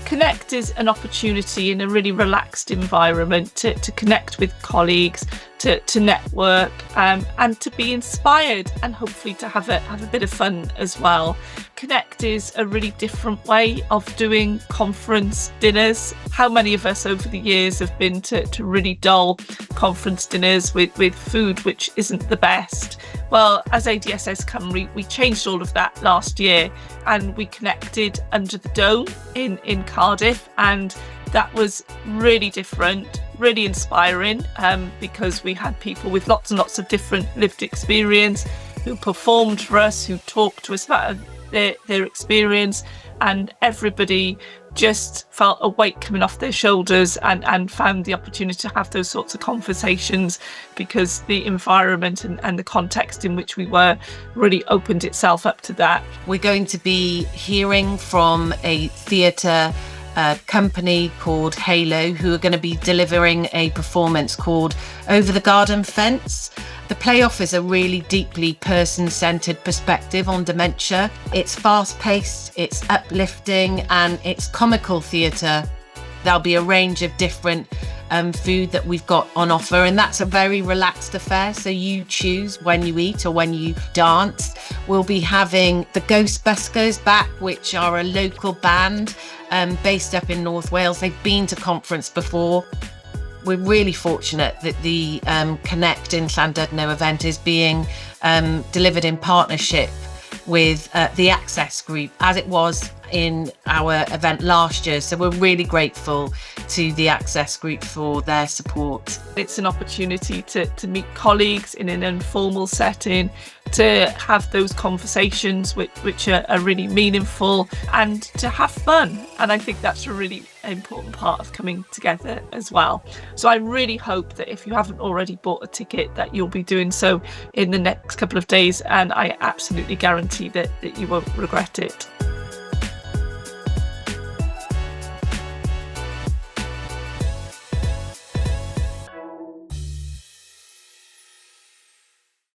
Connect is an opportunity in a really relaxed environment to connect with colleagues, to network, and to be inspired, and hopefully to have a bit of fun as well. Connect is a really different way of doing conference dinners. How many of us over the years have been to really dull conference dinners with food which isn't the best? Well, as ADSS Cymru, we changed all of that last year, and we connected under the dome in Cardiff, and that was really different, really inspiring, because we had people with lots and lots of different lived experience who performed for us, who talked to us about their experience, and everybody just felt a weight coming off their shoulders and found the opportunity to have those sorts of conversations, because the environment and the context in which we were really opened itself up to that. We're going to be hearing from a theatre company called Halo, who are going to be delivering a performance called Over the Garden Fence. The play offers a really deeply person-centred perspective on dementia. It's fast-paced, it's uplifting, and it's comical theatre. There'll be a range of different food that we've got on offer, and that's a very relaxed affair, so you choose when you eat or when you dance. We'll be having the Ghostbusters back, which are a local band based up in North Wales. They've been to conference before. We're really fortunate that the Connect in Llandudno event is being delivered in partnership with the Access Group, as it was in our event last year. So we're really grateful to the Access Group for their support. It's an opportunity to meet colleagues in an informal setting, to have those conversations which are really meaningful, and to have fun. And I think that's a really important part of coming together as well. So I really hope that if you haven't already bought a ticket, that you'll be doing so in the next couple of days, and I absolutely guarantee that you won't regret it.